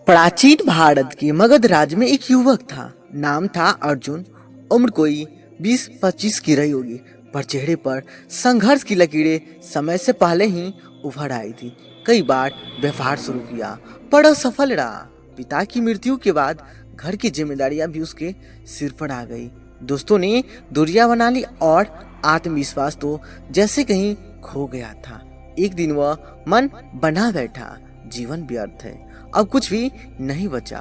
प्राचीन भारत के मगध राज्य में एक युवक था। नाम था अर्जुन। उम्र कोई 20-25 की रही होगी, पर चेहरे पर संघर्ष की लकीरें समय से पहले ही उभर आई थी। कई बार व्यापार शुरू किया, पर असफल रहा। पिता की मृत्यु के बाद घर की जिम्मेदारियां भी उसके सिर पर आ गई। दोस्तों ने दूरियां बना ली और आत्मविश्वास तो जैसे कहीं खो गया था। एक दिन वह मन बना बैठा, जीवन व्यर्थ है, अब कुछ भी नहीं बचा।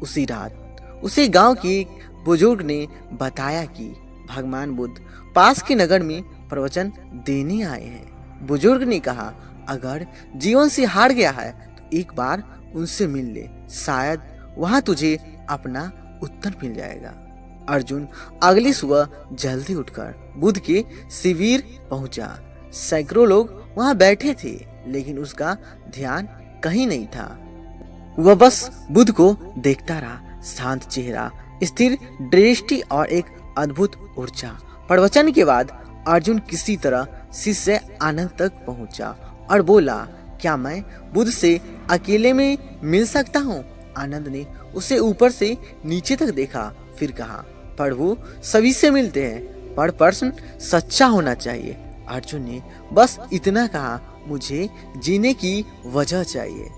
उसी रात उसे गांव के एक बुजुर्ग ने बताया कि भगवान बुद्ध पास के नगर में प्रवचन देने आए हैं। बुजुर्ग ने कहा, अगर जीवन से हार गया है तो एक बार उनसे मिल ले, शायद वहां तुझे अपना उत्तर मिल जाएगा। अर्जुन अगली सुबह जल्दी उठकर बुद्ध के शिविर पहुंचा। सैकड़ों लोग वहां बैठे थे, लेकिन उसका ध्यान कहीं नहीं था। वह बस बुद्ध को देखता रहा। शांत चेहरा, स्थिर दृष्टि और एक अद्भुत ऊर्जा। प्रवचन के बाद अर्जुन किसी तरह शिष्य आनंद तक पहुंचा और बोला, क्या मैं बुद्ध से अकेले में मिल सकता हूं? आनंद ने उसे ऊपर से नीचे तक देखा, फिर कहा, प्रभु सभी से मिलते हैं, पर प्रश्न सच्चा होना चाहिए। अर्जुन ने बस इतना कहा, मुझे जीने की वजह चाहिए।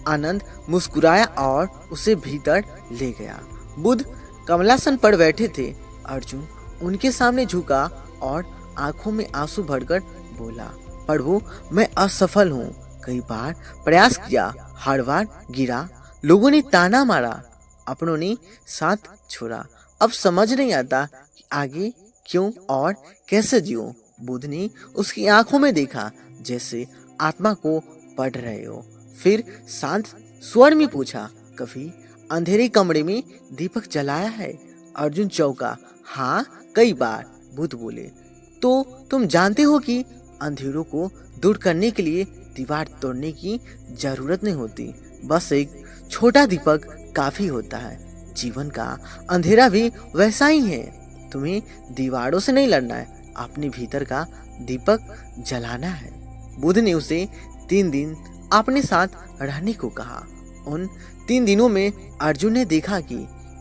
आनंद मुस्कुराया और उसे भीतर ले गया। बुद्ध कमलासन पर बैठे थे। अर्जुन उनके सामने झुका और आंखों में आंसू भरकर बोला, प्रभु मैं असफल हूँ। कई बार प्रयास किया, हर बार गिरा। लोगों ने ताना मारा, अपनों ने साथ छोड़ा। अब समझ नहीं आता कि आगे क्यों और कैसे जिऊं। बुद्ध ने उसकी आंखों में देखा, जैसे आत्मा को पढ़ रहे हो। फिर शांत स्वर में पूछा, कभी अंधेरे कमरे में दीपक जलाया है? अर्जुन चौंका, हाँ कई बार। बुद्ध बोले, तो तुम जानते हो कि अंधेरों को दूर करने के लिए दीवार तोड़ने की जरूरत नहीं होती, बस एक छोटा दीपक काफी होता है। जीवन का अंधेरा भी वैसा ही है। तुम्हें दीवारों से नहीं लड़ना है, अपने भीतर का दीपक जलाना है। बुद्ध ने उसे 3 दिन अपने साथ रहने को कहा। उन 3 दिनों में अर्जुन ने देखा कि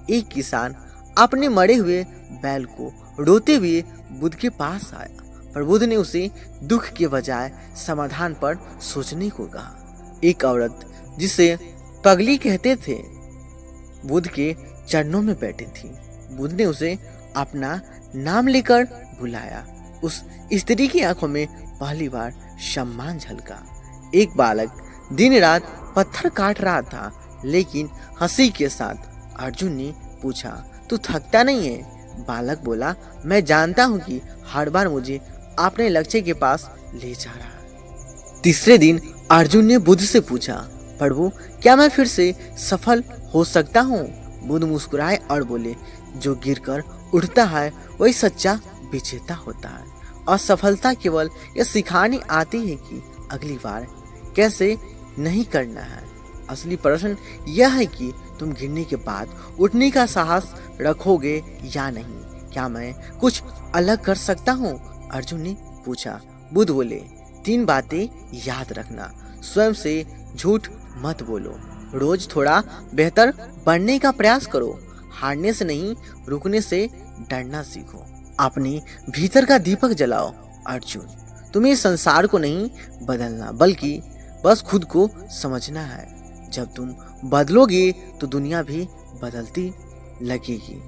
एक किसान अपने मरे हुए बैल को रोते हुए बुद्ध के पास आया, पर बुद्ध ने उसे दुख के बजाय समाधान पर सोचने को कहा। एक औरत जिसे पगली कहते थे, बुद्ध के चरणों में बैठी थी। बुद्ध ने उसे अपना नाम लेकर बुलाया। उस स्त्री की आंखों में पहली बार सम्मान झलका। एक बालक दिन रात पत्थर काट रहा था, लेकिन हंसी के साथ। अर्जुन ने पूछा, तू थकता नहीं है? बालक बोला, मैं जानता हूँ कि हर बार मुझे अपने लक्ष्य के पास ले जा रहा है। तीसरे दिन अर्जुन ने बुद्ध से पूछा, प्रभु क्या मैं फिर से सफल हो सकता हूँ? बुद्ध मुस्कुराए और बोले, जो गिरकर उठता है वही सच्चा विजेता होता है। असफलता केवल यह सिखाने आती है कि अगली बार कैसे नहीं करना है। असली प्रश्न यह है कि तुम गिरने के बाद उठने का साहस रखोगे या नहीं। क्या मैं कुछ अलग कर सकता हूँ? अर्जुन ने पूछा। बुद्ध बोले, 3 बातें याद रखना। स्वयं से झूठ मत बोलो, रोज थोड़ा बेहतर बनने का प्रयास करो, हारने से नहीं रुकने से डरना सीखो, अपने भीतर का दीपक जलाओ। अर्जुन तुम्हें संसार को नहीं बदलना, बल्कि बस खुद को समझना है। जब तुम बदलोगे तो दुनिया भी बदलती लगेगी।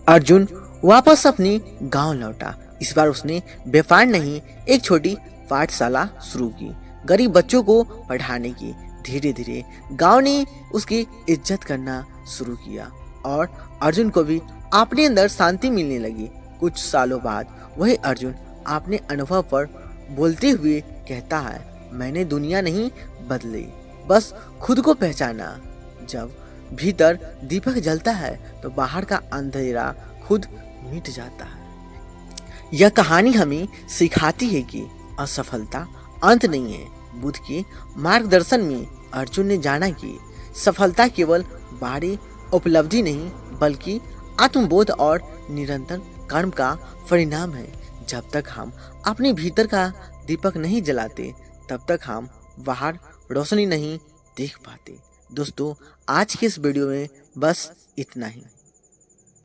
अर्जुन वापस अपने गांव लौटा। इस बार उसने व्यापार नहीं, एक छोटी पाठशाला शुरू की, गरीब बच्चों को पढ़ाने की। धीरे धीरे गांव ने उसकी इज्जत करना शुरू किया और अर्जुन को भी अपने अंदर शांति मिलने लगी। कुछ सालों बाद वही अर्जुन अपने अनुभव पर बोलते हुए कहता है, मैंने दुनिया नहीं बदली, बस खुद को पहचाना। जब भीतर दीपक जलता है तो बाहर का अंधेरा खुद मिट जाता है। यह कहानी हमें सिखाती है कि असफलता अंत नहीं है। बुद्ध के मार्गदर्शन में अर्जुन ने जाना कि सफलता केवल बाहरी उपलब्धि नहीं, बल्कि आत्मबोध और निरंतर कर्म का परिणाम है। जब तक हम अपने भीतर का दीपक नहीं जलाते, तब तक हम बाहर रोशनी नहीं देख पाते। दोस्तों आज के इस वीडियो में बस इतना ही।